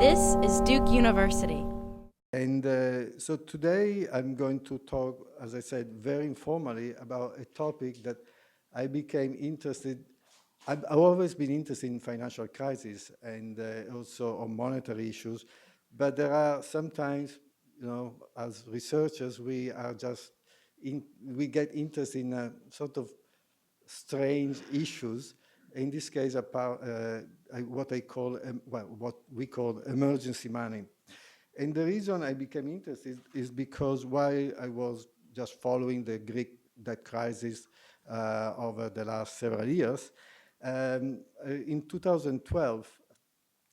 This is Duke University. And so today I'm going to talk, as I said, very informally about a topic that I became interested. I've always been interested in financial crises and also on monetary issues, but there are sometimes, as researchers, we get interested in sort of strange issues. In this case, what we call emergency money. And the reason I became interested is because while I was just following the Greek debt crisis over the last several years, in 2012,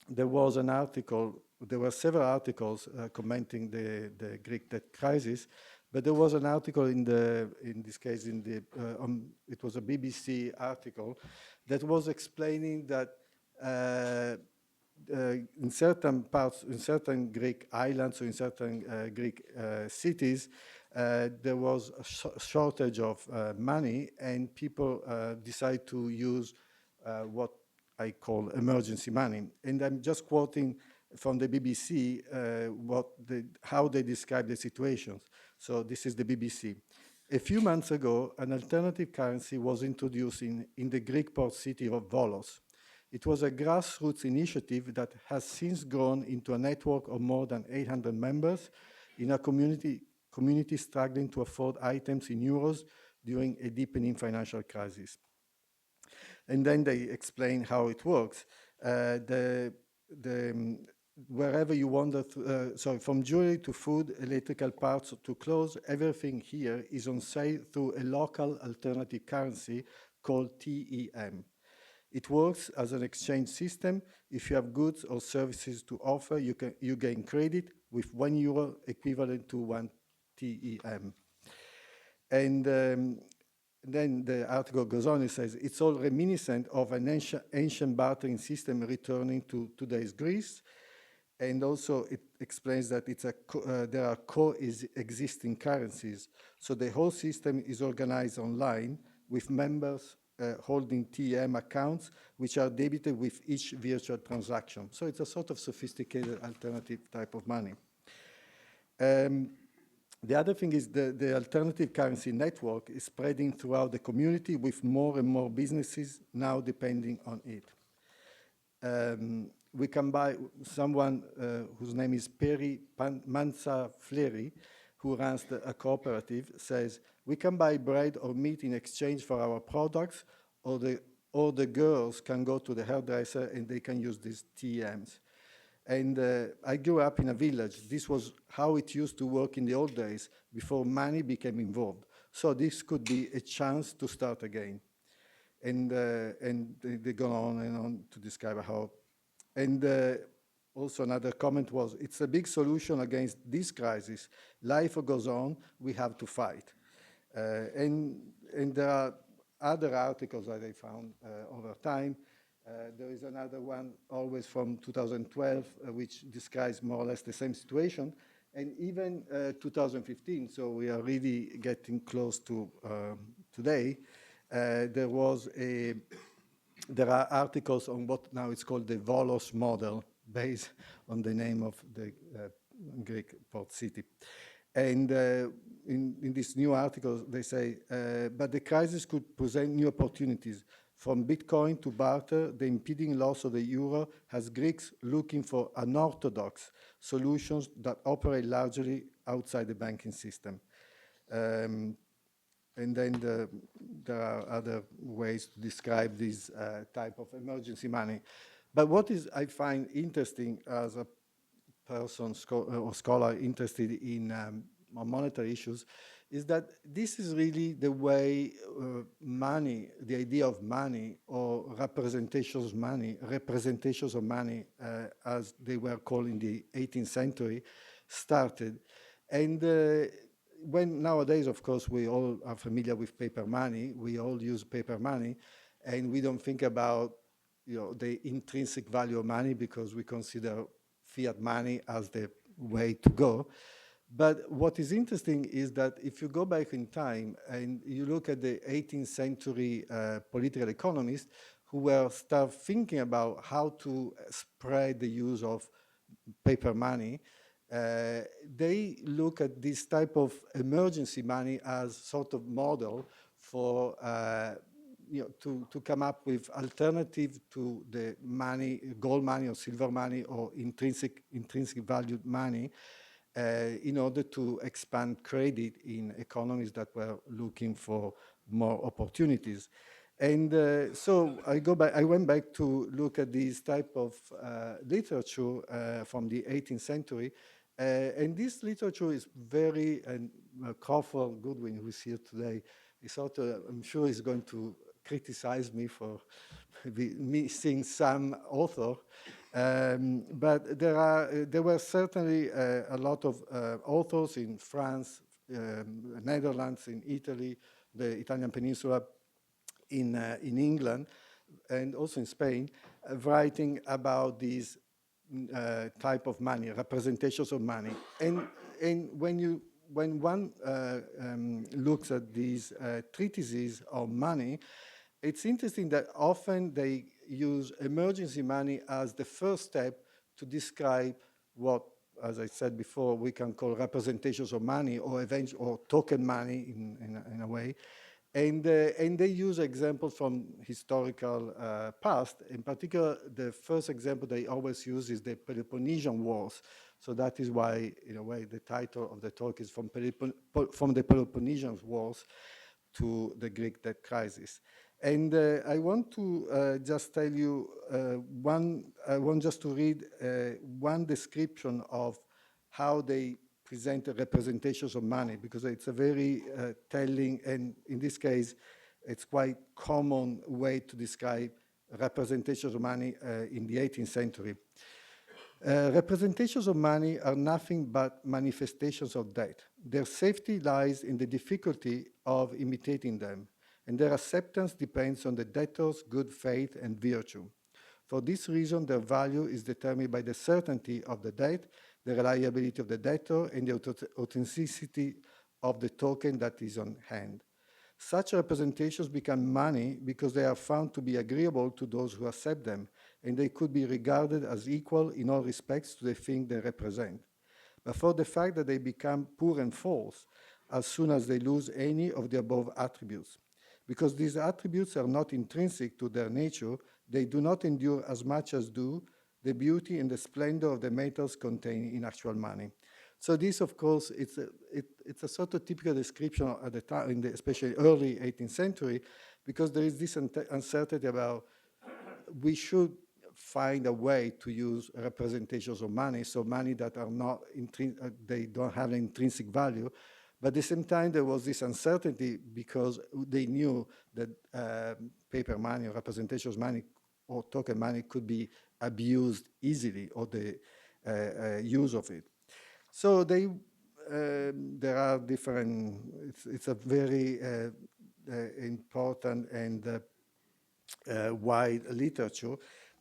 there was an article, there were several articles commenting the Greek debt crisis, but there was an article in this case, it was a BBC article that was explaining that in certain parts, in certain Greek islands or in certain Greek cities, there was a shortage of money, and people decide to use what I call emergency money. And I'm just quoting from the BBC how they describe the situations. So this is the BBC. A few months ago, an alternative currency was introduced in the Greek port city of Volos. It was a grassroots initiative that has since grown into a network of more than 800 members in a community struggling to afford items in euros during a deepening financial crisis. And then they explain how it works. Wherever you wander, from jewelry to food, electrical parts to clothes, everything here is on sale through a local alternative currency called TEM. It works as an exchange system. If you have goods or services to offer, you gain credit with €1 equivalent to 1 TEM. And then the article goes on, it says, it's all reminiscent of an ancient bartering system returning to today's Greece. And also it explains that there are coexisting currencies. So the whole system is organized online with members holding TM accounts, which are debited with each virtual transaction. So it's a sort of sophisticated alternative type of money. The other thing is the alternative currency network is spreading throughout the community with more and more businesses now depending on it. We can buy someone whose name is Peri Mansa Fleri, who runs a cooperative, says, we can buy bread or meat in exchange for our products, or the girls can go to the hairdresser and they can use these TMs. And I grew up in a village. This was how it used to work in the old days before money became involved. So this could be a chance to start again. And they go on and on to describe how. And also another comment was, it's a big solution against this crisis. Life goes on, we have to fight. And there are other articles that I found over time. There is another one, always from 2012, which describes more or less the same situation. And even 2015, so we are really getting close to today, there are articles on what now is called the Vollis Model, based on the name of the Greek port city. And in this new article, they say, but the crisis could present new opportunities. From Bitcoin to barter, the impeding loss of the euro has Greeks looking for unorthodox solutions that operate largely outside the banking system. And then there are other ways to describe this type of emergency money. But what I find interesting as a person or scholar interested in monetary issues is that this is really the way money, the idea of money or representations of money, as they were called in the 18th century, started. And when nowadays, of course, we all are familiar with paper money, we all use paper money, and we don't think about the intrinsic value of money because we consider fiat money as the way to go. But what is interesting is that if you go back in time and you look at the 18th century political economists who were start thinking about how to spread the use of paper money, they look at this type of emergency money as sort of model for to come up with alternative to the money, gold money or silver money or intrinsic valued money, in order to expand credit in economies that were looking for more opportunities. And so I went back to look at this type of literature from the 18th century. And this literature is very, and Crawford Goodwin, who is here today, is I'm sure he's going to criticize me for missing some author. But there were certainly a lot of authors in France, Netherlands, in Italy, the Italian peninsula, in England, and also in Spain, writing about these type of money, representations of money. And when one looks at these treatises on money, it's interesting that often they use emergency money as the first step to describe what, as I said before, we can call representations of money or token money in a way. And they use examples from historical past. In particular, the first example they always use is the Peloponnesian Wars. So that is why, in a way, the title of the talk is from the Peloponnesian Wars to the Greek debt crisis. And I want to just tell you I want just to read one description of how they present representations of money, because it's a very telling, and in this case, it's quite common way to describe representations of money in the 18th century. Representations of money are nothing but manifestations of debt. Their safety lies in the difficulty of imitating them, and their acceptance depends on the debtor's good faith and virtue. For this reason, their value is determined by the certainty of the debt, the reliability of the debtor, and the authenticity of the token that is on hand. Such representations become money because they are found to be agreeable to those who accept them, and they could be regarded as equal in all respects to the thing they represent. But for the fact that they become poor and false as soon as they lose any of the above attributes. Because these attributes are not intrinsic to their nature, they do not endure as much as do the beauty and the splendor of the metals contained in actual money. So this, of course, it's a sort of typical description at the time, in the especially early 18th century, because there is this uncertainty about we should find a way to use representations of money, so money that are not, they don't have an intrinsic value. But at the same time, there was this uncertainty because they knew that paper money or representations money or token money could be abused easily, or the use of it. So there are different, it's a very important and wide literature.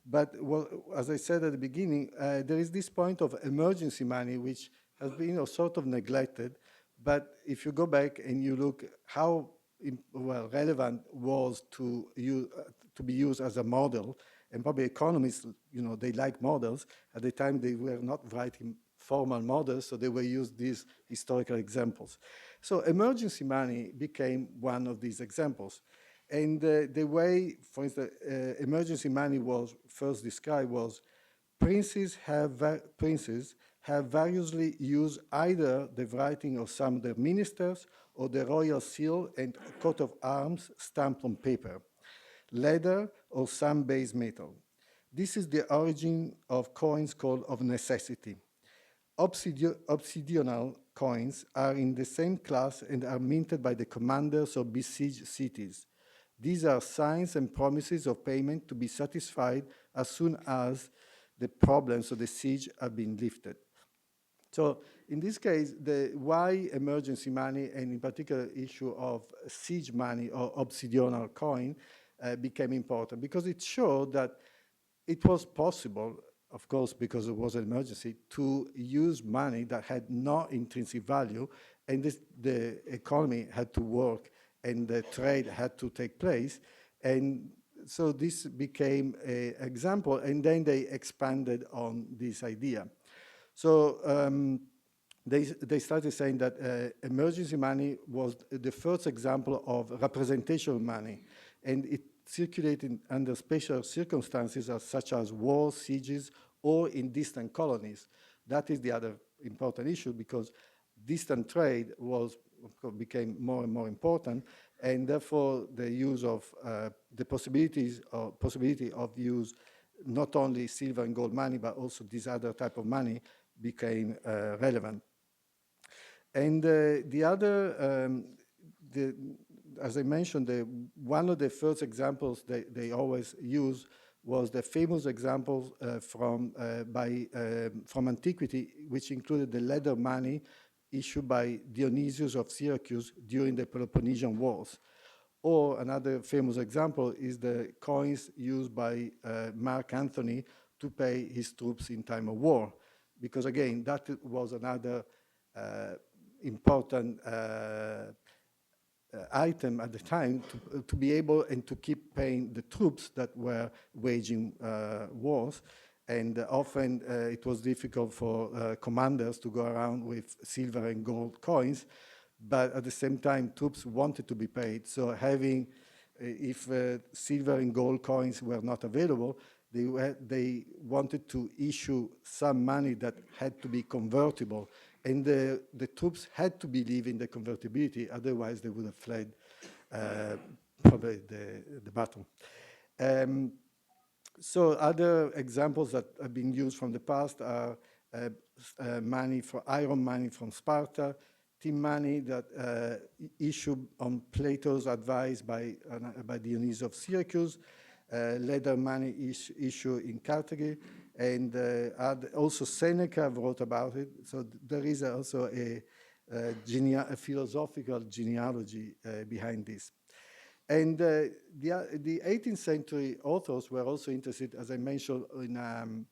But well, as I said at the beginning, there is this point of emergency money, which has been sort of neglected. But if you go back and you look how relevant was to be used as a model, and probably economists, they like models. At the time, they were not writing formal models, so they were used these historical examples. So emergency money became one of these examples. And the way, for instance, emergency money was first described was princes have variously used either the writing of some of their ministers or the royal seal and coat of arms stamped on paper, leather, or some base metal. This is the origin of coins called of necessity. Obsidional coins are in the same class and are minted by the commanders of besieged cities. These are signs and promises of payment to be satisfied as soon as the problems of the siege have been lifted. So in this case, why emergency money, and in particular issue of siege money or obsidional coin, became important, because it showed that it was possible, of course, because it was an emergency, to use money that had no intrinsic value, and the economy had to work and the trade had to take place. And so this became an example, and then they expanded on this idea. So they started saying that emergency money was the first example of representational money, and it circulated under special circumstances such as wars, sieges, or in distant colonies. That is the other important issue, because distant trade became more and more important, and therefore the use of the possibility of use not only silver and gold money but also this other type of money became relevant. And the other, as I mentioned, one of the first examples they always use was the famous example from antiquity, which included the leather money issued by Dionysius of Syracuse during the Peloponnesian Wars. Or another famous example is the coins used by Mark Antony to pay his troops in time of war. Because again, that was another important item at the time to be able and to keep paying the troops that were waging wars. And often it was difficult for commanders to go around with silver and gold coins, but at the same time, troops wanted to be paid. So having, if silver and gold coins were not available, they wanted to issue some money that had to be convertible. And the troops had to believe in the convertibility, otherwise they would have fled probably the battle. So other examples that have been used from the past are money for iron money from Sparta, tin money that issued on Plato's advice by Dionysius of Syracuse, leather money issued in Carthage, and also Seneca wrote about it. So there is also a philosophical genealogy behind this. And the 18th century authors were also interested, as I mentioned, in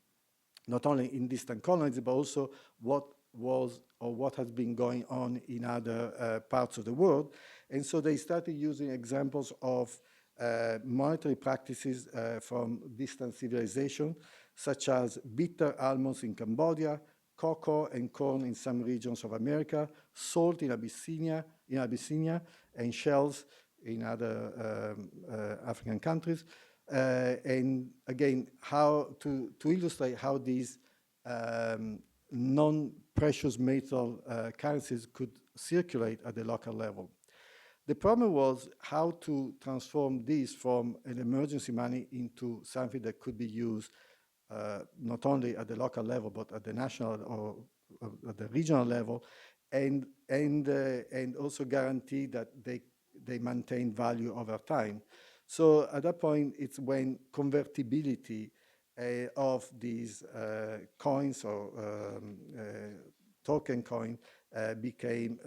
not only in distant colonies, but also what was or what has been going on in other parts of the world. And so they started using examples of monetary practices from distant civilization, such as bitter almonds in Cambodia, cocoa and corn in some regions of America, salt in Abyssinia, and shells in other African countries. And again, how to illustrate how these non-precious metal currencies could circulate at the local level. The problem was how to transform this from an emergency money into something that could be used not only at the local level, but at the national or at the regional level, and also guarantee that they maintain value over time. So at that point, it's when convertibility of these coins or token coin became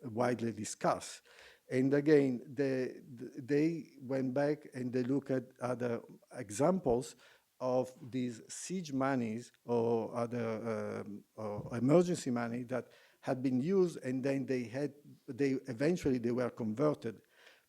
widely discussed. And again, they went back and they looked at other examples of these siege monies or other or emergency money that had been used, and then they eventually were converted.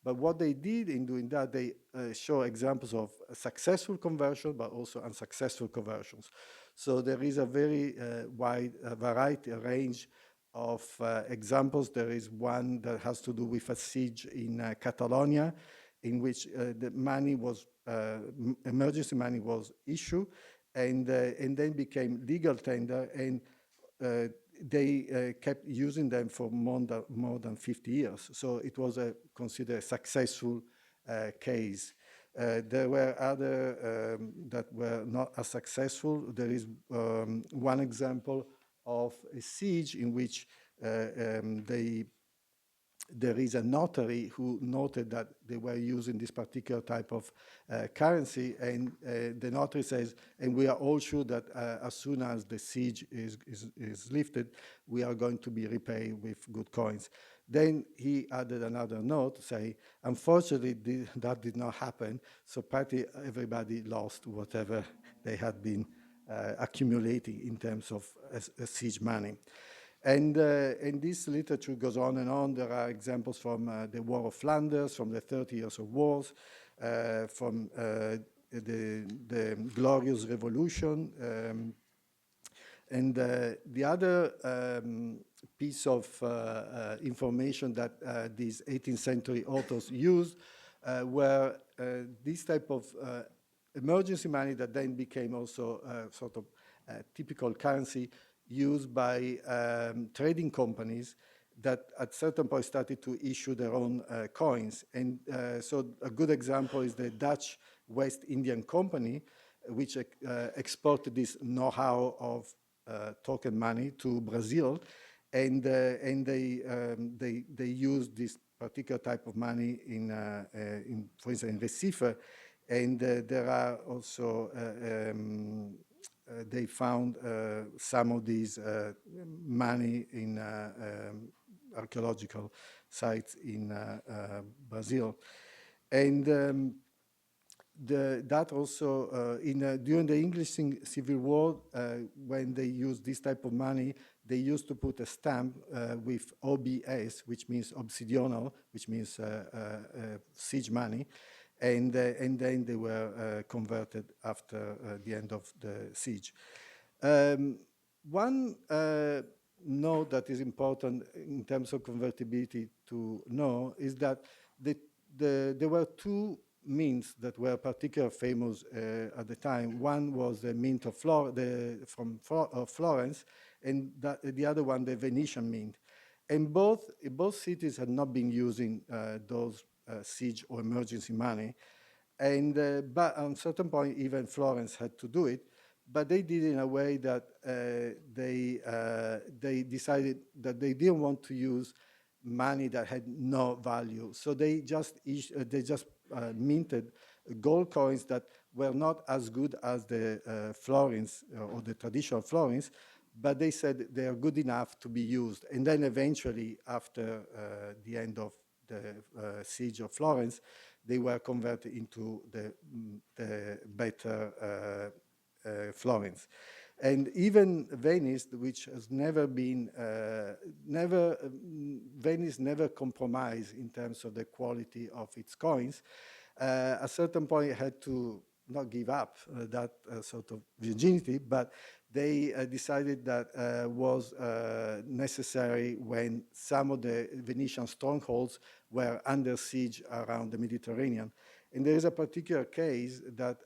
But what they did in doing that, they show examples of successful conversion, but also unsuccessful conversions. So there is a very wide variety, a range of examples. There is one that has to do with a siege in Catalonia, in which the money was, emergency money was issued, and then became legal tender, and they kept using them for more than 50 years. So it was considered a successful case. There were other that were not as successful. There is one example of a siege in which there is a notary who noted that they were using this particular type of currency, and the notary says, and we are all sure that as soon as the siege is lifted, we are going to be repaid with good coins. Then he added another note to say, unfortunately, that did not happen, so practically everybody lost whatever they had been accumulating in terms of siege money. And this literature goes on and on. There are examples from the War of Flanders, from the 30 Years of Wars, from the Glorious Revolution, And the other piece of information that these 18th century authors used were this type of emergency money that then became also sort of typical currency used by trading companies that at certain point started to issue their own coins. And so a good example is the Dutch West Indian Company, which exported this know-how of token money to Brazil, and they used this particular type of money for instance, in Recife, and there are also they found some of these money in archaeological sites in Brazil, and that also during the English Civil War, when they used this type of money, they used to put a stamp with OBS, which means obsidional, which means siege money, and then they were converted after the end of the siege. One note that is important in terms of convertibility to know is that there were two mints that were particularly famous at the time. One was the mint of Florence, and the other one, the Venetian mint. And both cities had not been using those siege or emergency money. And but at a certain point, even Florence had to do it. But they did it in a way that they decided that they didn't want to use money that had no value. So they just minted gold coins that were not as good as the florins or the traditional florins, but they said they are good enough to be used. And then eventually, after the end of the siege of Florence, they were converted into the better florins. And even Venice, which has never been, Venice never compromised in terms of the quality of its coins, at a certain point had to not give up that sort of virginity, but they decided that was necessary when some of the Venetian strongholds were under siege around the Mediterranean. And there is a particular case that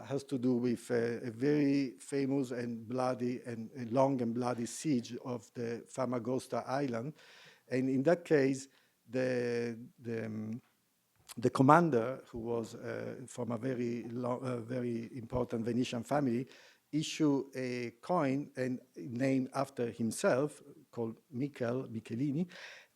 has to do with a very famous and bloody and long and bloody siege of the Famagosta island. And in that case, the commander, who was from a very important Venetian family, issued a coin and named after himself called Michelini.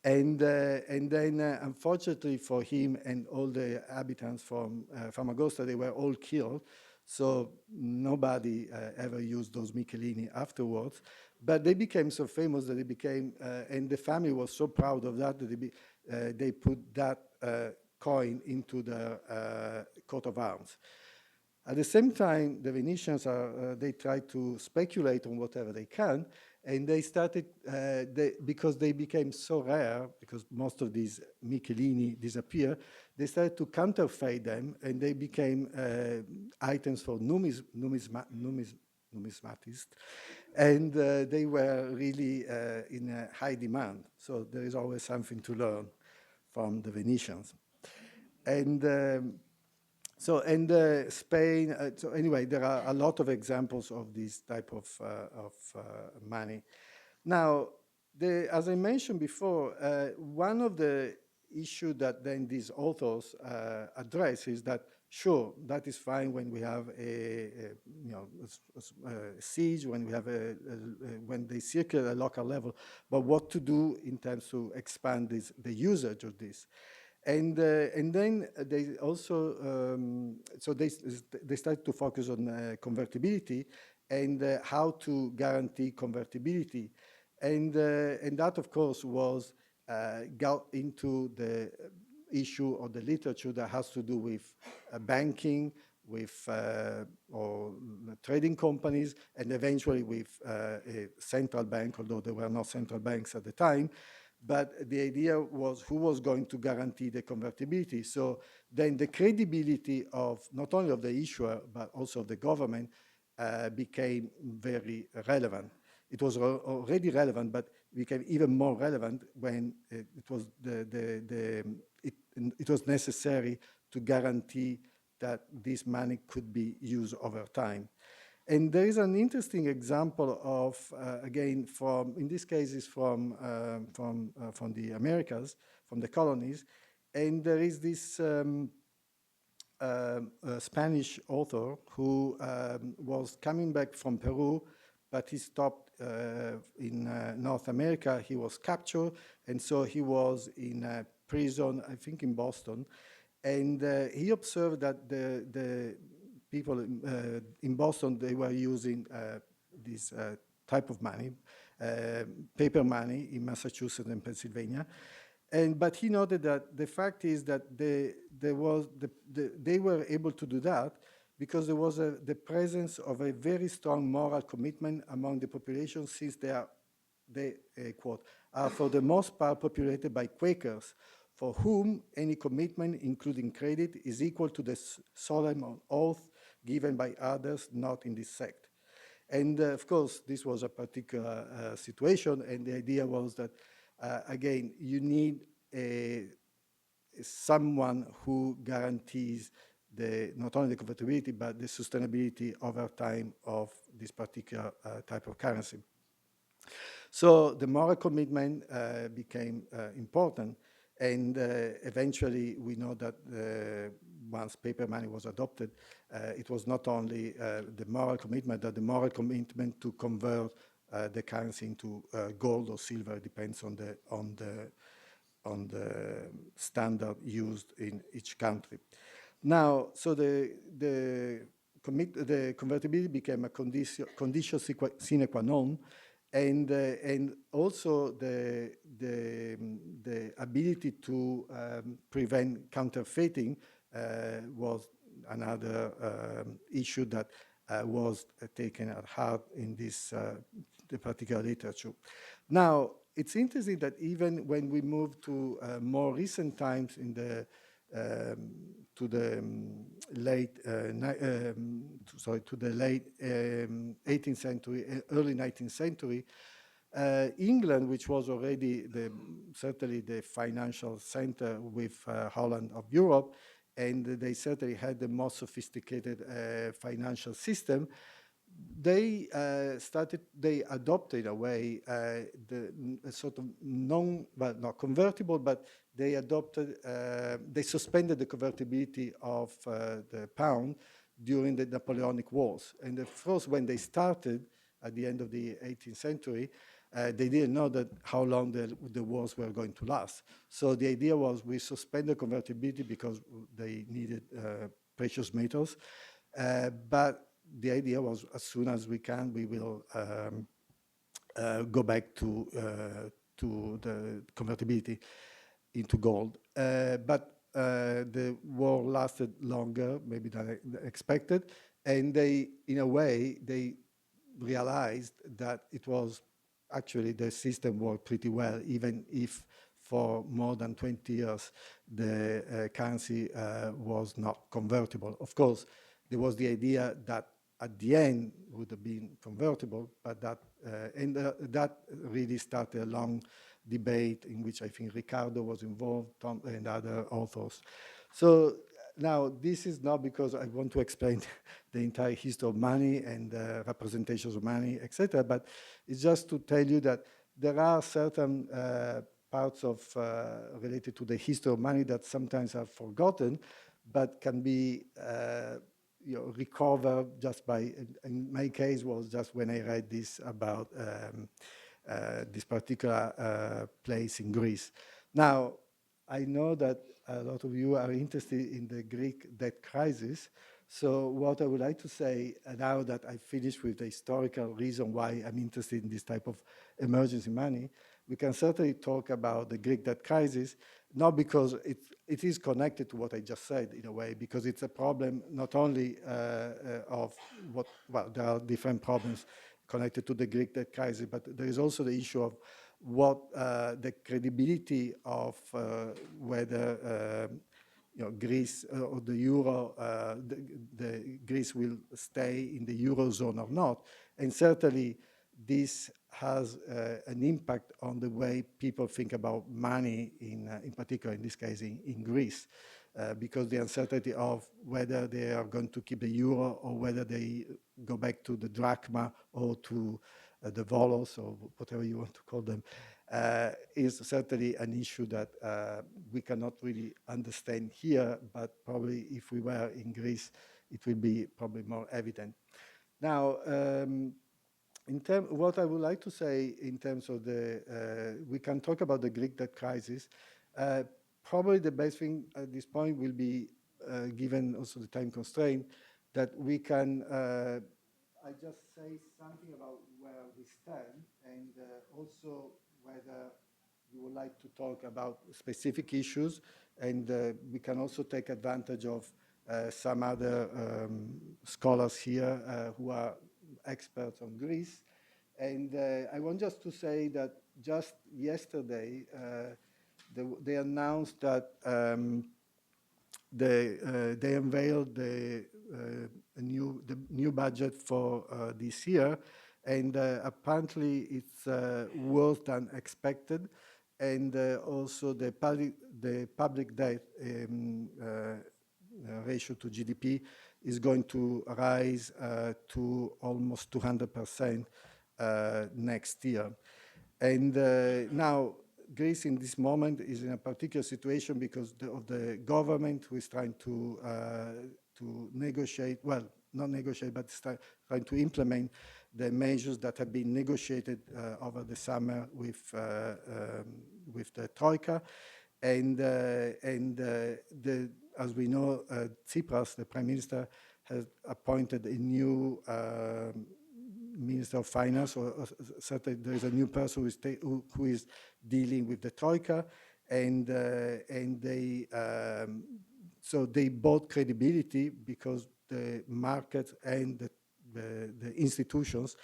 And then, unfortunately for him and all the inhabitants from Famagosta, they were all killed. So nobody ever used those Michelini afterwards. But they became so famous that they became, and the family was so proud of that that they put that coin into the coat of arms. At the same time, the Venetians they try to speculate on whatever they can, and they started, because they became so rare, because most of these Michelini disappear, they started to counterfeit them, and they became items for numismatists, and they were really in high demand. So there is always something to learn from the Venetians. And Spain, so anyway, there are a lot of examples of this type of money. Now, as I mentioned before, one of the issues that then these authors address is that, sure, that is fine when we have a siege, when we have when they circulate at a local level, but what to do in terms to expand the usage of this. And then they also, so they started to focus on convertibility and how to guarantee convertibility. And that, of course, was got into the issue of the literature that has to do with banking, with or trading companies, and eventually with a central bank, although there were no central banks at the time. But the idea was who was going to guarantee the convertibility. So then the credibility of not only of the issuer, but also of the government became very relevant. It was already relevant, but became even more relevant when it was necessary to guarantee that this money could be used over time. And there is an interesting example of, again, in this case, is from the Americas, from the colonies, and there is this Spanish author who was coming back from Peru, but he stopped in North America. He was captured, and so he was in a prison, I think in Boston, and he observed that the people in Boston, they were using this type of money, paper money in Massachusetts and Pennsylvania. But he noted that the fact is that they were able to do that because there was the presence of a very strong moral commitment among the population, since they quote, are for the most part populated by Quakers, for whom any commitment, including credit, is equal to the solemn oath given by others not in this sect. And of course, this was a particular situation, and the idea was that, again, you need someone who guarantees not only the convertibility, but the sustainability over time of this particular type of currency. So the moral commitment became important, and eventually we know that once paper money was adopted, it was not only the moral commitment, but the moral commitment to convert the currency into gold or silver. It depends on the standard used in each country. Now, so the convertibility became a condition sine qua non, and also the ability to prevent counterfeiting was another issue that was taken at heart in this the particular literature. Now, it's interesting that even when we move to more recent times in the to the late 18th century, early 19th century, England, which was already certainly the financial center with Holland of Europe, and they certainly had the most sophisticated financial system, they adopted in a way a sort of not convertible, but they suspended the convertibility of the pound during the Napoleonic Wars. And of course, when they started at the end of the 18th century, they didn't know how long the wars were going to last. So the idea was we suspend the convertibility because they needed precious metals, but the idea was, as soon as we can, we will go back to the convertibility into gold. But the war lasted longer, maybe than expected, and in a way, they realized that it was actually the system worked pretty well, even if for more than 20 years the currency was not convertible. Of course, there was the idea that at the end would have been convertible, but that really started a long debate in which I think Ricardo was involved, Tom, and other authors. So now this is not because I want to explain the entire history of money and representations of money, etc., but it's just to tell you that there are certain parts of related to the history of money that sometimes are forgotten, but can be recovered just by, in my case, was just when I read this about this particular place in Greece. Now, I know that a lot of you are interested in the Greek debt crisis. So what I would like to say, now that I finished with the historical reason why I'm interested in this type of emergency money, we can certainly talk about the Greek debt crisis, not because it is connected to what I just said in a way, because it's a problem not only of there are different problems connected to the Greek debt crisis, but there is also the issue of what the credibility of whether Greece or the euro, the Greece will stay in the Eurozone or not. And certainly this has an impact on the way people think about money, in particular, in this case, in Greece, because the uncertainty of whether they are going to keep the euro or whether they go back to the drachma or to the Volos or whatever you want to call them, is certainly an issue that we cannot really understand here, but probably if we were in Greece, it will be probably more evident. Now, what I would like to say in terms of we can talk about the Greek debt crisis. Probably the best thing at this point will be, given also the time constraint, that we can, I just say something about where we stand and also whether you would like to talk about specific issues, and we can also take advantage of some other scholars here who are experts on Greece. And I want just to say that just yesterday, they announced that they unveiled the new budget for this year, and apparently it's worse than expected, and also the public debt ratio to GDP is going to rise to almost 200% next year. And now Greece in this moment is in a particular situation because of the government who is trying to negotiate, well, not negotiate, but trying to implement the measures that have been negotiated over the summer with the Troika. And as we know, Tsipras, the Prime Minister, has appointed a new Minister of Finance, or certainly there is a new person who is dealing with the Troika, and they so they bought credibility because the market and the institutions,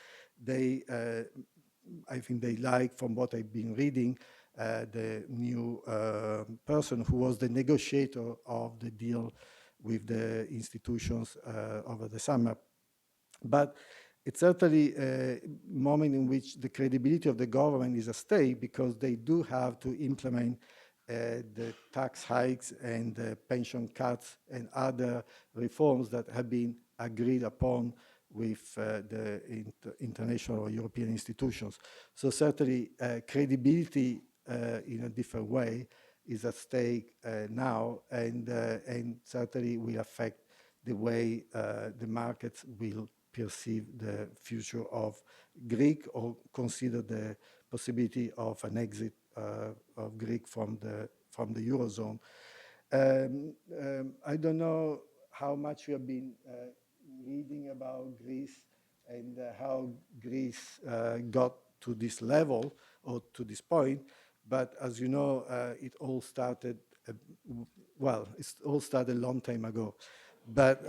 I think they like, from what I've been reading, the new person who was the negotiator of the deal with the institutions over the summer. But it's certainly a moment in which the credibility of the government is at stake, because they do have to implement the tax hikes and the pension cuts and other reforms that have been agreed upon with the international or European institutions. So certainly credibility in a different way is at stake now, and certainly will affect the way the markets will perceive the future of Greek, or consider the possibility of an exit of Greek from the Eurozone. I don't know how much you have been reading about Greece and how Greece got to this level or to this point, but as you know, it all started, well, it all started a long time ago, but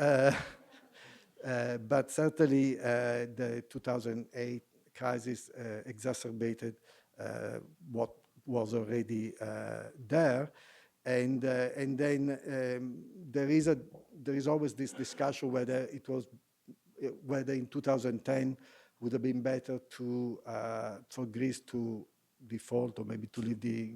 certainly the 2008 crisis exacerbated what was already there, and then there is always this discussion whether in 2010 would have been better for Greece to default, or maybe to leave the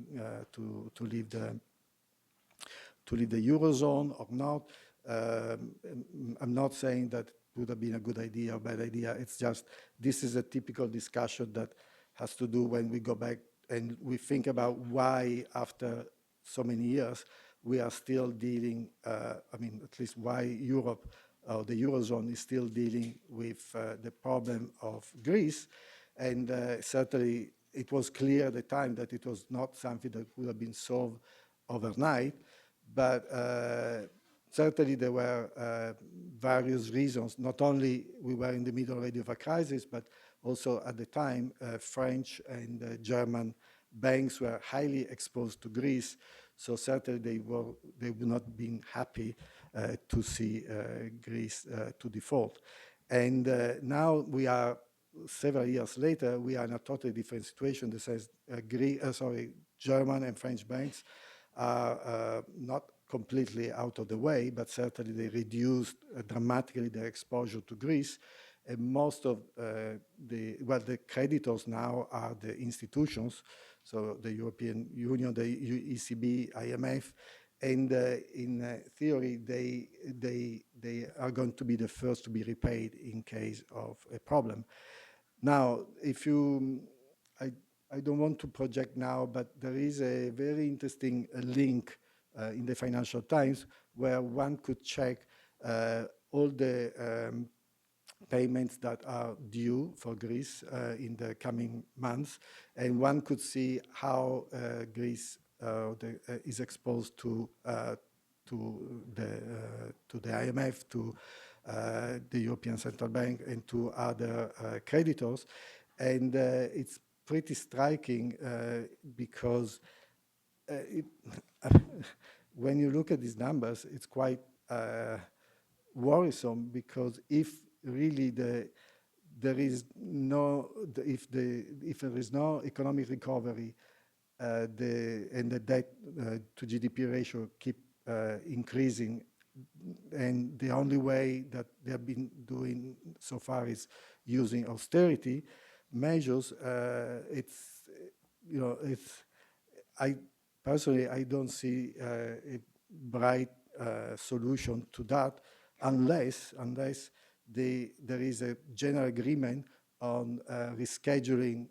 Eurozone or not. I'm not saying that it would have been a good idea or bad idea. It's just, this is a typical discussion that has to do when we go back and we think about why, after so many years, we are still dealing, at least why Europe, or the Eurozone, is still dealing with the problem of Greece. And certainly it was clear at the time that it was not something that would have been solved overnight, but certainly there were various reasons. Not only we were in the middle already of a crisis, but also at the time, French and German banks were highly exposed to Greece. So certainly they would not have been happy to see Greece to default. And now we are, several years later, we are in a totally different situation. This says German and French banks are not completely out of the way, but certainly they reduced dramatically their exposure to Greece. And most of the creditors now are the institutions, so the European Union, the ECB, IMF, and in theory, they are going to be the first to be repaid in case of a problem. Now, I don't want to project now, but there is a very interesting link in the Financial Times where one could check all the payments that are due for Greece in the coming months, and one could see how Greece is exposed to the IMF, to the European Central Bank, and to other creditors, and it's pretty striking because when you look at these numbers, it's quite worrisome, because if really if there is no economic recovery, and the debt to GDP ratio keep increasing, and the only way that they have been doing so far is using austerity measures, I personally, I don't see a bright solution to that unless there is a general agreement on rescheduling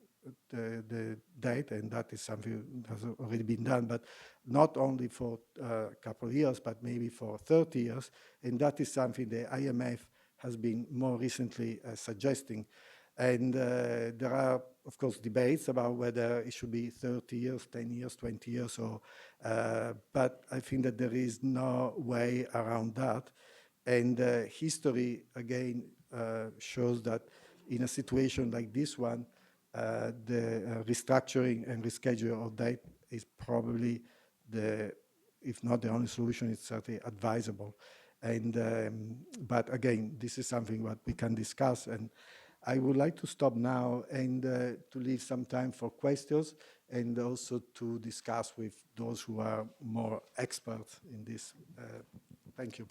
the debt, and that is something that has already been done, but not only for a couple of years, but maybe for 30 years, and that is something the IMF has been more recently suggesting. And there are, of course, debates about whether it should be 30 years, 10 years, 20 years, but I think that there is no way around that. And history, again, shows that in a situation like this one, the restructuring and rescheduling of debt is probably if not the only solution, it's certainly advisable. And but again, this is something that we can discuss, and I would like to stop now and to leave some time for questions, and also to discuss with those who are more experts in this. Thank you.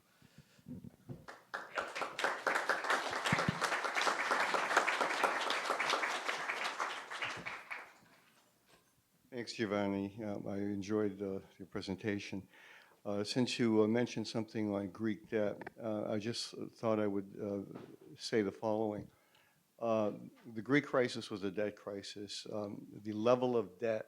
Thanks, Giovanni. I enjoyed your presentation. Since you mentioned something like Greek debt, I just thought I would say the following. The Greek crisis was a debt crisis. The level of debt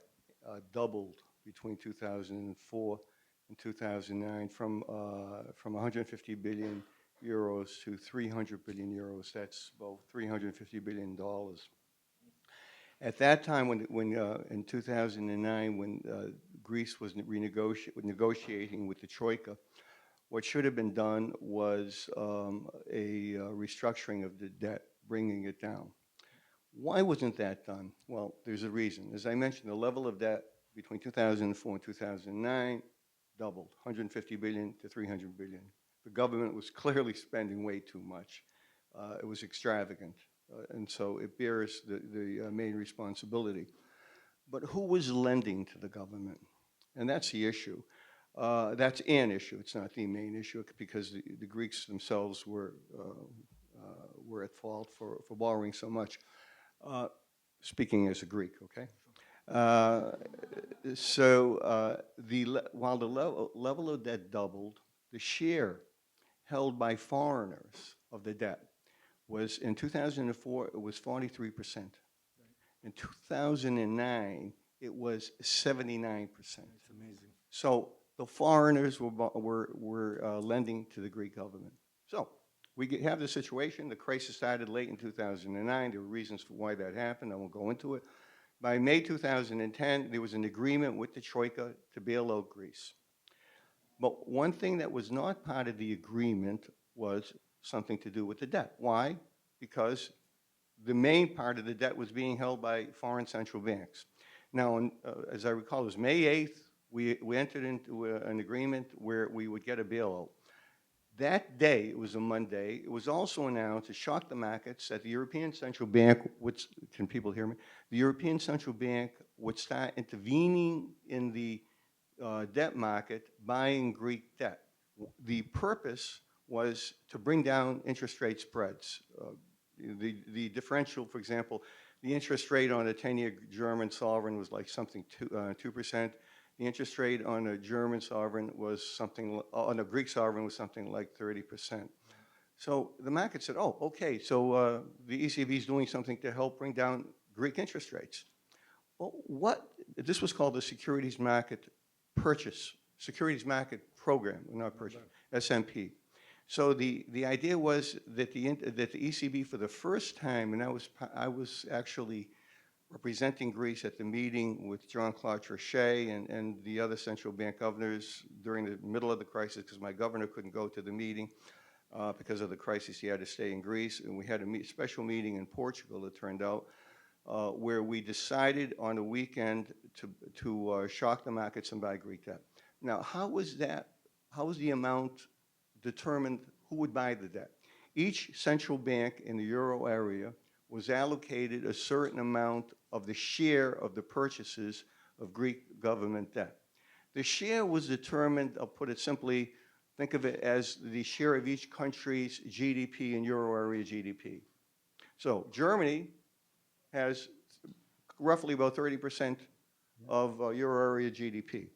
doubled between 2004 and 2009 from 150 billion euros to 300 billion euros. That's about $350 billion. At that time, when in 2009, when Greece was negotiating with the Troika, what should have been done was a restructuring of the debt, bringing it down. Why wasn't that done? Well, there's a reason. As I mentioned, the level of debt between 2004 and 2009 doubled, 150 billion to 300 billion. The government was clearly spending way too much. It was extravagant. And so it bears the main responsibility. But who was lending to the government? And that's the issue. That's an issue. It's not the main issue, because the Greeks themselves were at fault for borrowing so much. Speaking as a Greek, okay? While the level of debt doubled, the share held by foreigners of the debt was, in 2004, it was 43%. In 2009, it was 79%. That's amazing. So the foreigners were lending to the Greek government. So we have the situation. The crisis started late in 2009. There were reasons for why that happened. I won't go into it. By May 2010, there was an agreement with the Troika to bail out Greece. But one thing that was not part of the agreement was something to do with the debt. Why? Because the main part of the debt was being held by foreign central banks. Now, as I recall, it was May 8th, we entered into an agreement where we would get a bailout. That day, it was a Monday, it was also announced to shock the markets that the European Central Bank, can people hear me? The European Central Bank would start intervening in the debt market buying Greek debt. The purpose was to bring down interest rate spreads. The differential, for example, the interest rate on a 10-year German sovereign was like something 2%. The interest rate on a German sovereign was something, on a Greek sovereign was something like 30%. So the market said, oh, okay, so the ECB is doing something to help bring down Greek interest rates. Well, this was called the Securities Market Program, not purchase, SMP. So the idea was that the ECB, for the first time, and I was actually representing Greece at the meeting with Jean-Claude Trichet and the other central bank governors during the middle of the crisis, because my governor couldn't go to the meeting because of the crisis. He had to stay in Greece, and we had a special meeting in Portugal, it turned out, where we decided on a weekend to shock the markets and buy Greek debt. Now, how was the amount determined who would buy the debt? Each central bank in the euro area was allocated a certain amount of the share of the purchases of Greek government debt. The share was determined, I'll put it simply, think of it as the share of each country's GDP and euro area GDP. So Germany has roughly about 30% of euro area GDP.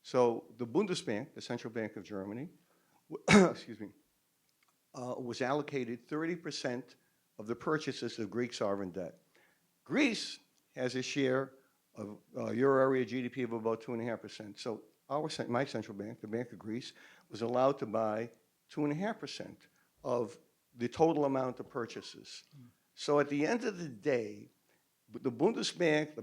So the Bundesbank, the central bank of Germany, excuse me, was allocated 30% of the purchases of Greek sovereign debt. Greece has a share of euro area GDP of about 2.5%. So my central bank, the Bank of Greece, was allowed to buy 2.5% of the total amount of purchases. So at the end of the day, the Bundesbank, the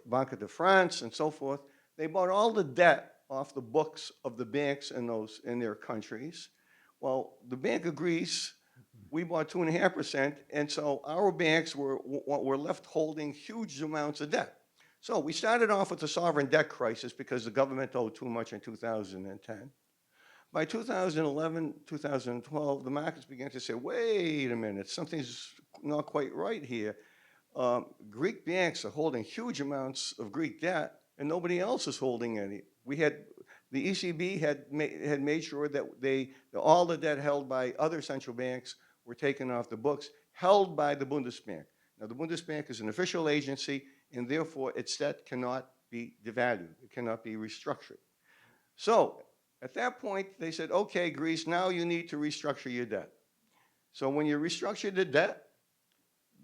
Banque de France, and so forth, they bought all the debt off the books of the banks in their countries. Well, the Bank of Greece, we bought 2.5%, and so our banks were left holding huge amounts of debt. So we started off with the sovereign debt crisis because the government owed too much in 2010. By 2011, 2012, the markets began to say, wait a minute, something's not quite right here. Greek banks are holding huge amounts of Greek debt, and nobody else is holding any. The ECB had made sure that all the debt held by other central banks were taken off the books, held by the Bundesbank. Now, the Bundesbank is an official agency, and therefore its debt cannot be devalued. It cannot be restructured. So at that point, they said, okay, Greece, now you need to restructure your debt. So when you restructure the debt,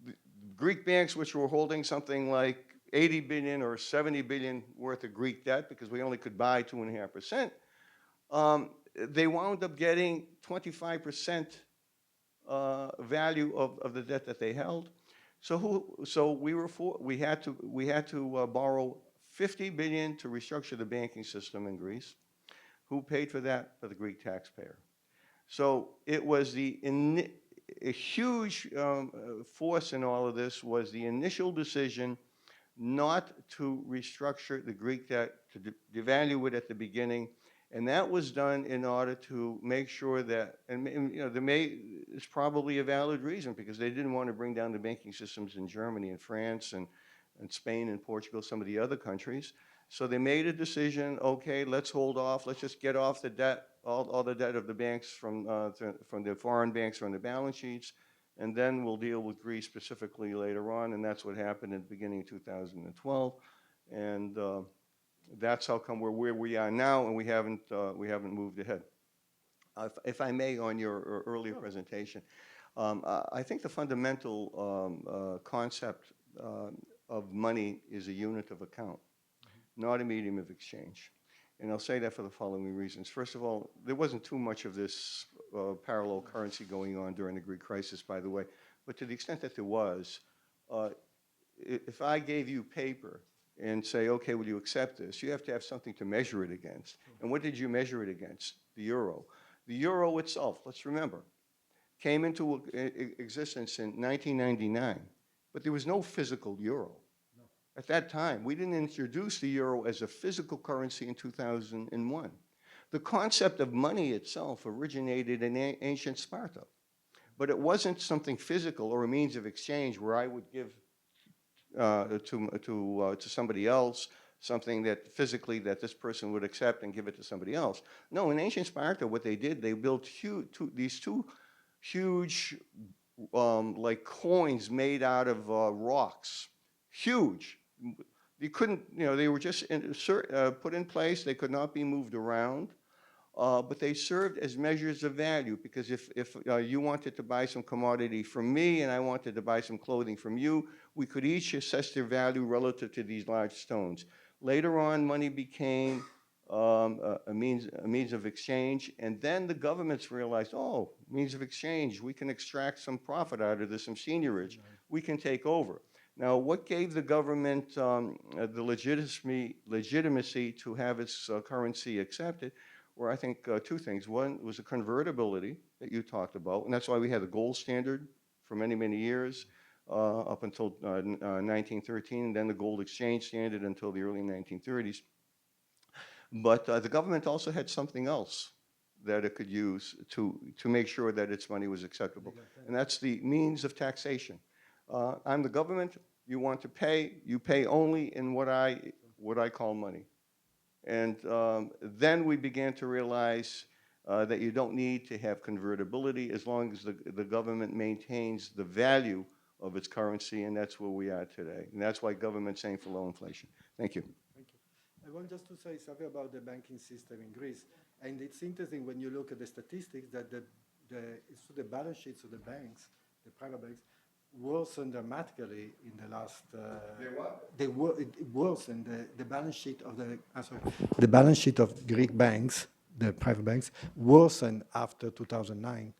the Greek banks, which were holding something like 80 billion or 70 billion worth of Greek debt, because we only could buy 2.5%, they wound up getting 25% value of the debt that they held. So we had to borrow 50 billion to restructure the banking system in Greece. Who paid for that? For the Greek taxpayer. So it was a huge force in all of this was the initial decision not to restructure the Greek debt, to devalue it at the beginning, and that was done in order to make sure that, and it's probably a valid reason, because they didn't want to bring down the banking systems in Germany and France and Spain and Portugal, some of the other countries. So they made a decision, okay, let's hold off, let's just get off the debt, all the debt of the banks from the foreign banks on the balance sheets, and then we'll deal with Greece specifically later on, and that's what happened in the beginning of 2012, and that's how come we're where we are now, and we haven't moved ahead. If I may, on your earlier presentation, I think the fundamental concept of money is a unit of account, not a medium of exchange. And I'll say that for the following reasons. First of all, there wasn't too much of this parallel currency going on during the Greek crisis, by the way. But to the extent that there was, if I gave you paper and say, okay, will you accept this? You have to have something to measure it against. And what did you measure it against? The euro. The euro itself, let's remember, came into existence in 1999, but there was no physical euro. At that time, we didn't introduce the euro as a physical currency in 2001. The concept of money itself originated in ancient Sparta, but it wasn't something physical or a means of exchange where I would give to somebody else something that physically that this person would accept and give it to somebody else. No, in ancient Sparta, what they did, they built these two huge like coins made out of rocks, huge. You couldn't, they were just put in place. They could not be moved around. But they served as measures of value, because if you wanted to buy some commodity from me and I wanted to buy some clothing from you, we could each assess their value relative to these large stones. Later on, money became a means of exchange, and then the governments realized, oh, means of exchange, we can extract some profit out of this, some seigniorage, we can take over. Now, what gave the government the legitimacy to have its currency accepted were, I think, two things. One was the convertibility that you talked about, and that's why we had the gold standard for many, many years, up until 1913, and then the gold exchange standard until the early 1930s. But the government also had something else that it could use to make sure that its money was acceptable, and that's the means of taxation. I'm the government, you want to pay, you pay only in what I call money. And then we began to realize that you don't need to have convertibility as long as the government maintains the value of its currency, and that's where we are today. And that's why government's aim for low inflation. Thank you. Thank you. I want just to say something about the banking system in Greece. And it's interesting when you look at the statistics that the balance sheets of the banks, the private banks, worsened dramatically in the last. It worsened the balance sheet of the balance sheet of Greek banks, the private banks, worsened after 2009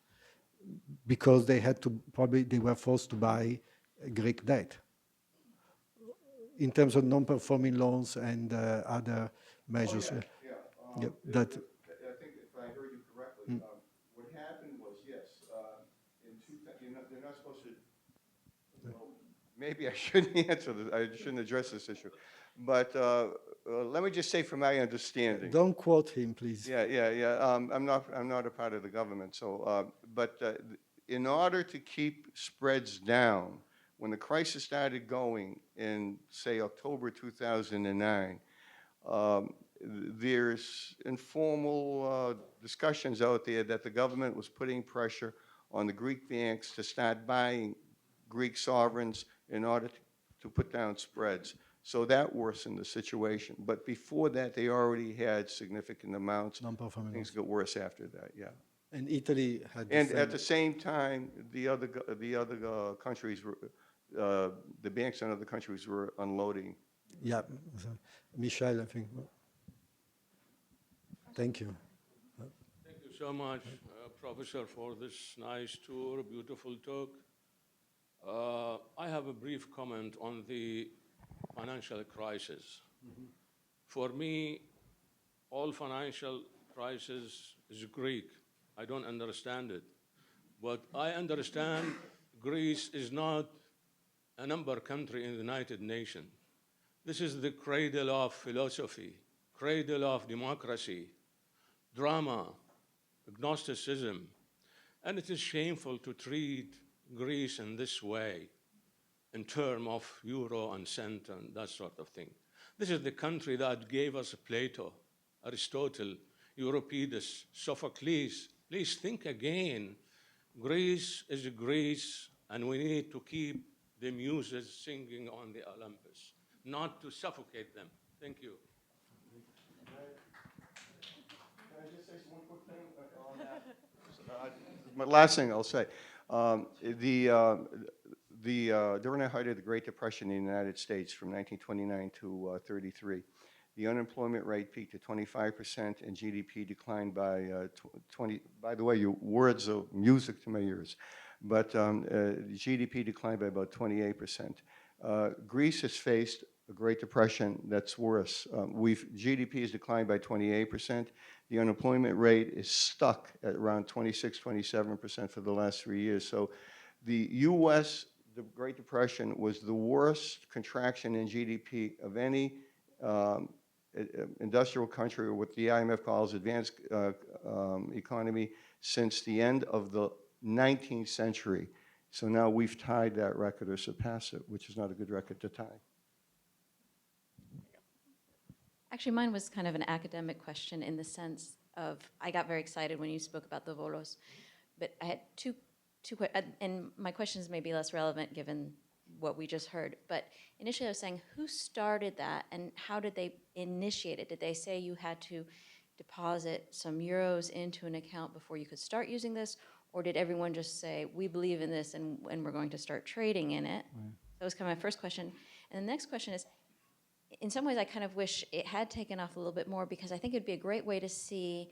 because they were forced to buy Greek debt. In terms of non-performing loans and other measures. I think if I heard you correctly, what happened was, yes, they're not supposed to. Well, maybe I shouldn't answer this. I shouldn't address this issue, but let me just say, from my understanding. Don't quote him, please. Yeah. I'm not a part of the government, so. But in order to keep spreads down, when the crisis started going in, say, October 2009, there's informal discussions out there that the government was putting pressure on the Greek banks to start buying Greek sovereigns in order to put down spreads. So that worsened the situation. But before that, they already had significant amounts. Non-performing Things got worse after that, yeah. And Italy had. And at the same time, the other countries were. The banks in other countries were unloading. Yeah, Michel, I think. Thank you. Thank you so much, Professor, for this nice tour, beautiful talk. I have a brief comment on the financial crisis. For me, all financial crisis is Greek. I don't understand it. But I understand Greece is not a number country in the United Nations. This is the cradle of philosophy, cradle of democracy, drama, agnosticism. And it is shameful to treat Greece in this way, in terms of euro and cent and that sort of thing. This is the country that gave us Plato, Aristotle, Euripides, Sophocles. Please think again. Greece is Greece, and we need to keep the muses singing on the Olympus, not to suffocate them. Thank you. Can I just say one quick thing on that? My last thing I'll say. During the height of the Great Depression in the United States from 1929 to 33, the unemployment rate peaked at 25% and GDP declined by 20. By the way, your words are music to my ears. But GDP declined by about 28%. Greece has faced a Great Depression that's worse. GDP has declined by 28%. The unemployment rate is stuck at around 26, 27% for the last 3 years. So the U.S., the Great Depression was the worst contraction in GDP of any industrial country, or what the IMF calls advanced economy, since the end of the 19th century. So now we've tied that record or surpassed it, which is not a good record to tie. Actually, mine was kind of an academic question in the sense of, I got very excited when you spoke about the Volos, but I had and my questions may be less relevant given what we just heard, but initially I was saying, who started that and how did they initiate it? Did they say you had to deposit some euros into an account before you could start using this? Or did everyone just say, we believe in this and we're going to start trading in it? That was kind of my first question. And the next question is, in some ways, I kind of wish it had taken off a little bit more because I think it'd be a great way to see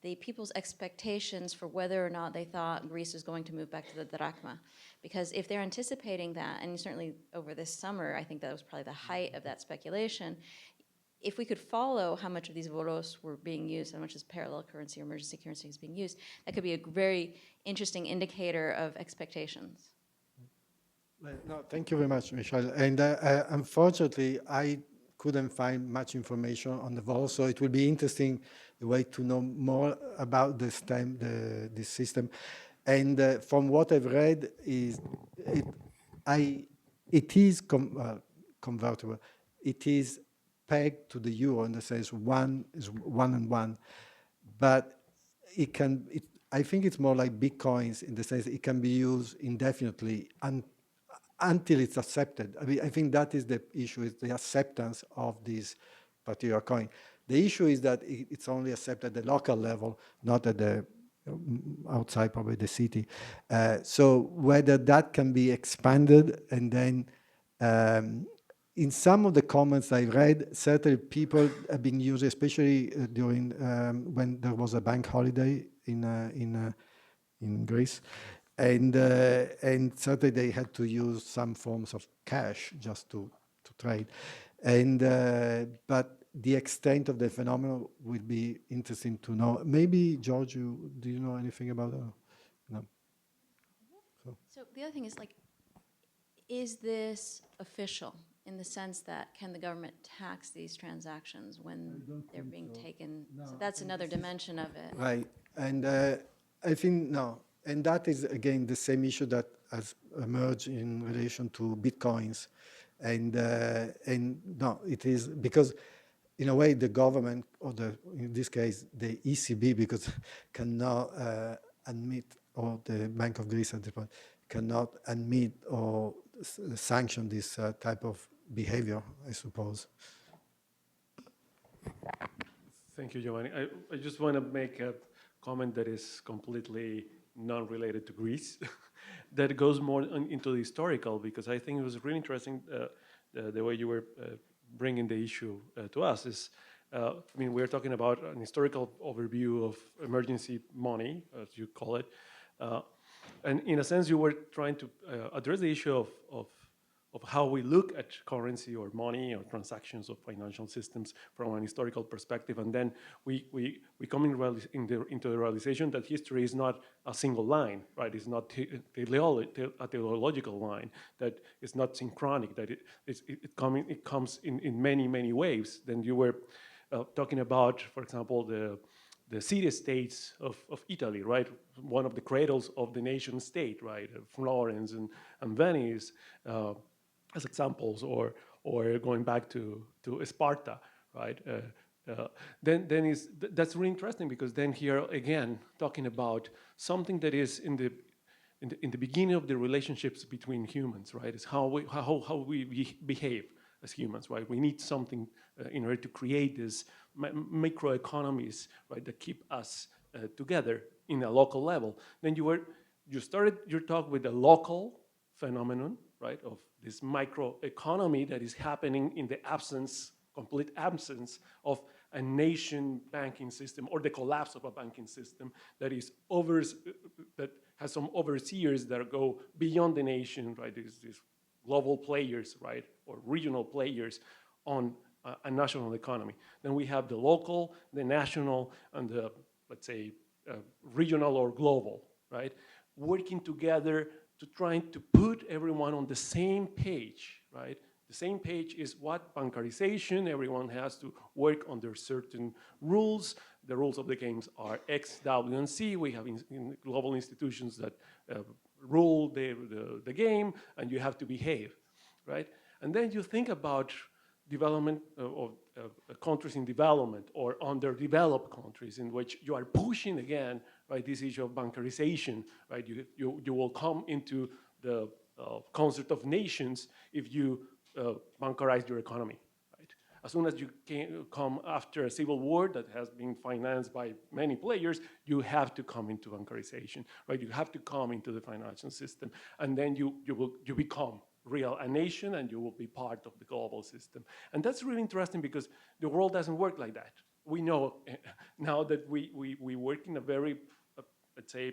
the people's expectations for whether or not they thought Greece was going to move back to the drachma. Because if they're anticipating that, and certainly over this summer, I think that was probably the height of that speculation, if we could follow how much of these volos were being used, how much is parallel currency or emergency currency is being used, that could be a very interesting indicator of expectations. No, thank you very much, Michelle. And unfortunately, I couldn't find much information on the Volos, so it will be interesting the way to know more about the system. And from what I've read, it is convertible. It is pegged to the euro in the sense one is 1 and 1, but I think it's more like Bitcoins in the sense it can be used indefinitely until it's accepted. I mean, I think that is the issue, is the acceptance of this particular coin. The issue is that it's only accepted at the local level, not at the outside probably the city. So whether that can be expanded, and then in some of the comments I read, certainly people have been using, especially during when there was a bank holiday in Greece, and certainly they had to use some forms of cash just to trade, and but the extent of the phenomenon will be interesting to know. Maybe George, do you know anything about that? No. So the other thing is, like, is this official in the sense that can the government tax these transactions when they're being taken? No. So that's another dimension of it. Right, and I think no, and that is again the same issue that has emerged in relation to Bitcoins, and no, it is because in a way the government, or in this case the ECB, because cannot admit, or the Bank of Greece at this point cannot admit or sanction this type of behavior, I suppose. Thank you, Giovanni. I just want to make a comment that is completely non-related to Greece, that goes more into the historical, because I think it was really interesting the way you were bringing the issue to us. Is I mean, we're talking about an historical overview of emergency money, as you call it, and in a sense, you were trying to address the issue of how we look at currency or money or transactions of financial systems from an historical perspective, and then we come into the realization that history is not a single line, right? It's not a teleological line, that it's not synchronic, that it comes in many waves. Then you were talking about, for example, the city-states of Italy, right? One of the cradles of the nation state, right? Florence and Venice, as examples, or going back to Sparta, right? That's really interesting, because then here again talking about something that is in the beginning of the relationships between humans, right? Is how we behave as humans, right? We need something in order to create these microeconomies, right, that keep us together in a local level. Then you started your talk with a local phenomenon, right, of this microeconomy that is happening in the complete absence of a nation banking system, or the collapse of a banking system that has some overseers that go beyond the nation, right? These global players, right, or regional players on a national economy. Then we have the local, the national, and the, let's say, regional or global, right, working together to trying to put everyone on the same page, right? The same page is what? Bancarization. Everyone has to work under certain rules. The rules of the games are X, W, and C. We have in global institutions that rule the game, and you have to behave, right? And then you think about development of countries in development or underdeveloped countries in which you are pushing again, right, this issue of bancarization, right? You will come into the concert of nations if you bankarize your economy, right? As soon as you can come after a civil war that has been financed by many players, you have to come into bancarization, right? You have to come into the financial system, and then you become a nation, and you will be part of the global system. And that's really interesting because the world doesn't work like that. We know now that we work in a very, let's say,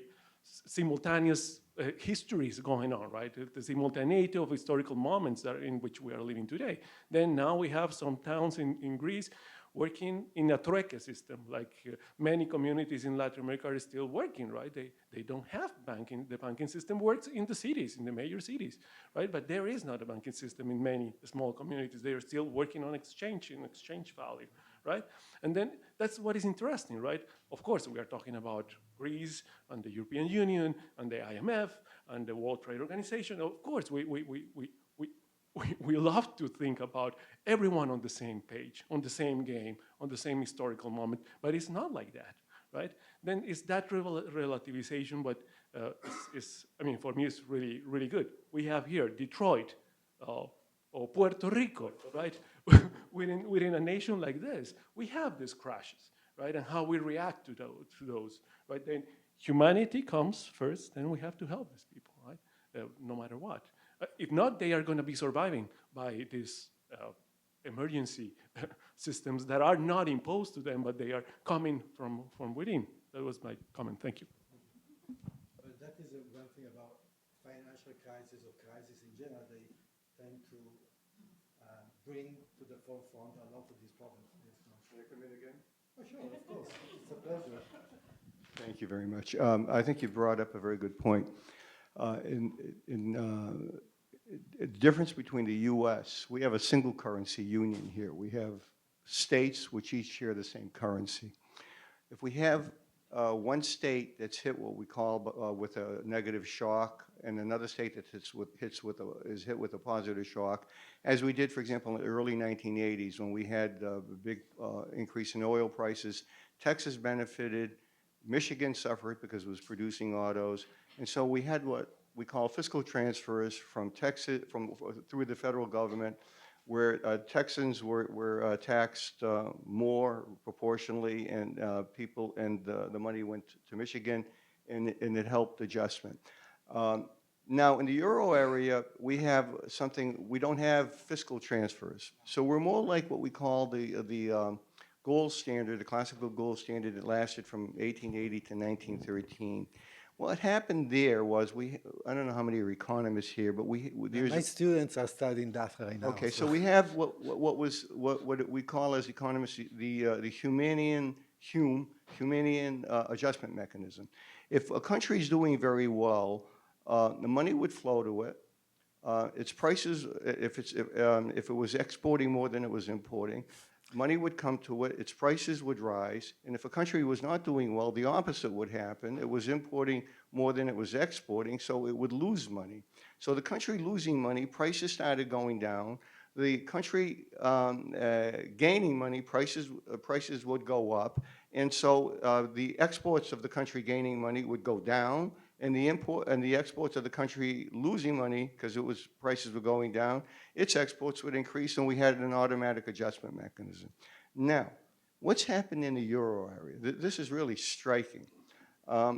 simultaneous histories going on, right? The simultaneity of historical moments that in which we are living today. Then now we have some towns in Greece working in a troika system, like many communities in Latin America are still working, right? They don't have banking. The banking system works in the cities, in the major cities, right? But there is not a banking system in many small communities. They are still working on exchange value, right? And then that's what is interesting, right? Of course, we are talking about Greece and the European Union and the IMF and the World Trade Organization. Of course, we love to think about everyone on the same page, on the same game, on the same historical moment, but it's not like that, right? Then it's that relativization, but I mean, for me, it's really, really good. We have here Detroit or Puerto Rico, right? within a nation like this, we have these crashes, right? And how we react to those, right? Then humanity comes first, then we have to help these people, right? No matter what. If not, they are going to be surviving by these emergency systems that are not imposed to them, but they are coming from within. That was my comment. Thank you. But that is one thing about financial crisis or crisis in general. They tend to bring to the forefront a lot of these problems. Can I come in again? Oh, sure, of course. It's a pleasure. Thank you very much. I think you brought up a very good point. The difference between the U.S., we have a single currency union here. We have states which each share the same currency. If we have one state that's hit what we call with a negative shock, and another state that is hit with a positive shock, as we did, for example, in the early 1980s when we had a big increase in oil prices, Texas benefited, Michigan suffered because it was producing autos, and so we had what we call fiscal transfers from Texas, through the federal government, where Texans were taxed more proportionally, and the money went to Michigan, and it helped adjustment. Now in the euro area, we have something, we don't have fiscal transfers, so we're more like what we call the gold standard, the classical gold standard that lasted from 1880 to 1913. What happened there was I don't know how many economists here, but My students are studying that right now. Okay, so we have what we call as economists the Humanian adjustment mechanism. If a country is doing very well, the money would flow to it. Its prices, if it was exporting more than it was importing, money would come to it, its prices would rise, and if a country was not doing well, the opposite would happen. It was importing more than it was exporting, so it would lose money. So the country losing money, prices started going down. The country gaining money, prices would go up, and so the exports of the country gaining money would go down, and the exports of the country losing money because prices were going down, its exports would increase, and we had an automatic adjustment mechanism. Now, what's happened in the euro area? This is really striking.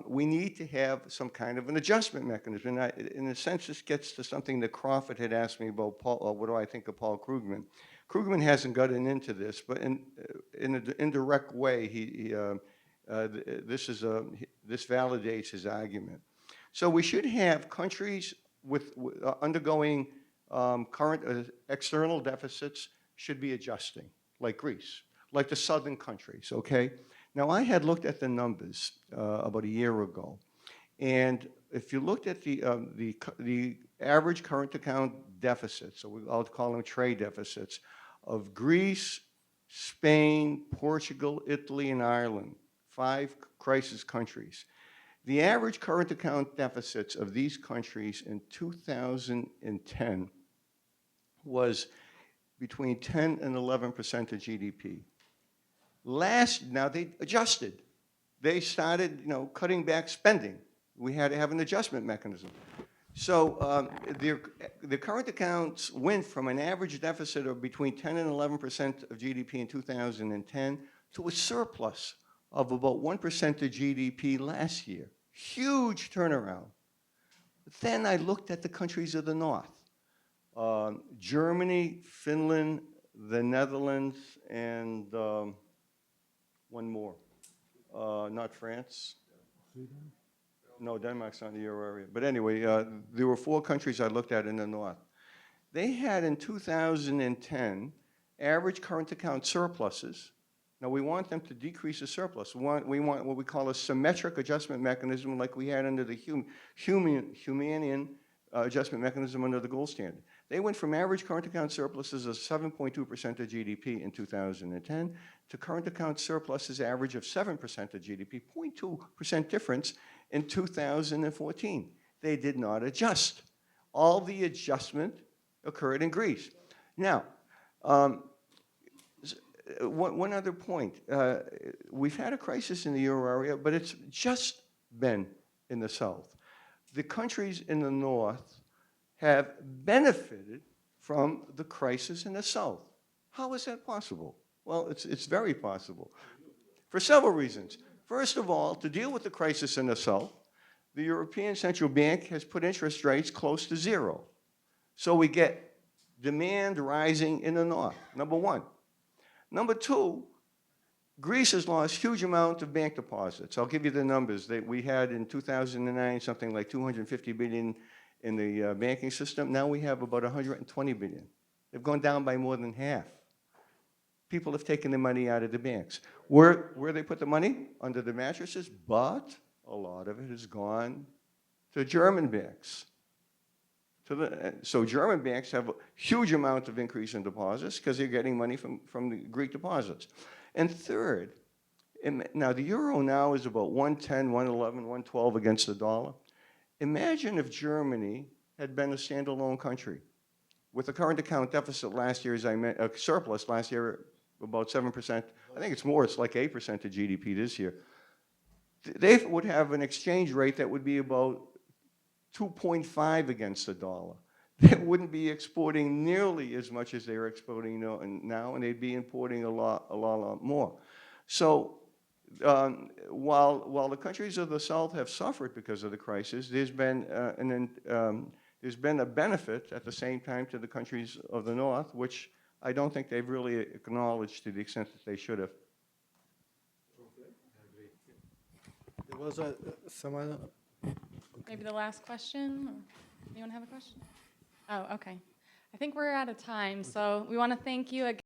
We need to have some kind of an adjustment mechanism. And in a sense, this gets to something that Crawford had asked me about, what do I think of Paul Krugman? Krugman hasn't gotten into this, but in an indirect way, this validates his argument. So we should have countries undergoing current external deficits should be adjusting, like Greece, like the southern countries, okay? Now, I had looked at the numbers about a year ago, and if you looked at the average current account deficits, so I'll call them trade deficits, of Greece, Spain, Portugal, Italy, and Ireland, 5 crisis countries. The average current account deficits of these countries in 2010 was between 10 and 11% of GDP. Now they adjusted. They started, cutting back spending. We had to have an adjustment mechanism. So the current accounts went from an average deficit of between 10 and 11% of GDP in 2010 to a surplus of about 1% of GDP last year. Huge turnaround. Then I looked at the countries of the North. Germany, Finland, the Netherlands, and one more. Not France. No, Denmark's not in the euro area. But anyway, there were 4 countries I looked at in the North. They had in 2010 average current account surpluses. Now we want them to decrease the surplus. We want what we call a symmetric adjustment mechanism like we had under the Humanian adjustment mechanism under the gold standard. They went from average current account surpluses of 7.2% of GDP in 2010 to current account surpluses average of 7% of GDP, 0.2% difference in 2014. They did not adjust. All the adjustment occurred in Greece. Now, one other point. We've had a crisis in the euro area, but it's just been in the South. The countries in the North have benefited from the crisis in the South. How is that possible? Well, it's very possible for several reasons. First of all, to deal with the crisis in the South, the European Central Bank has put interest rates close to 0. So we get demand rising in the North, number one. Number two, Greece has lost huge amount of bank deposits. I'll give you the numbers that we had in 2009, something like 250 billion in the banking system. Now we have about 120 billion. They've gone down by more than half. People have taken the money out of the banks. Where they put the money? Under the mattresses, but a lot of it has gone to German banks. So German banks have a huge amount of increase in deposits because they're getting money from the Greek deposits. And third, now the euro now is about 110, 111, 112 against the dollar. Imagine if Germany had been a standalone country with a current account deficit last year, as I meant, a surplus last year, about 7%. I think it's more, it's like 8% of GDP this year. They would have an exchange rate that would be about 2.5 against the dollar. They wouldn't be exporting nearly as much as they're exporting now, and they'd be importing a lot more. So while the countries of the South have suffered because of the crisis, there's been a benefit at the same time to the countries of the North, which I don't think they've really acknowledged to the extent that they should have. There was someone. Maybe the last question? Anyone have a question? Oh, okay. I think we're out of time, so we want to thank you again.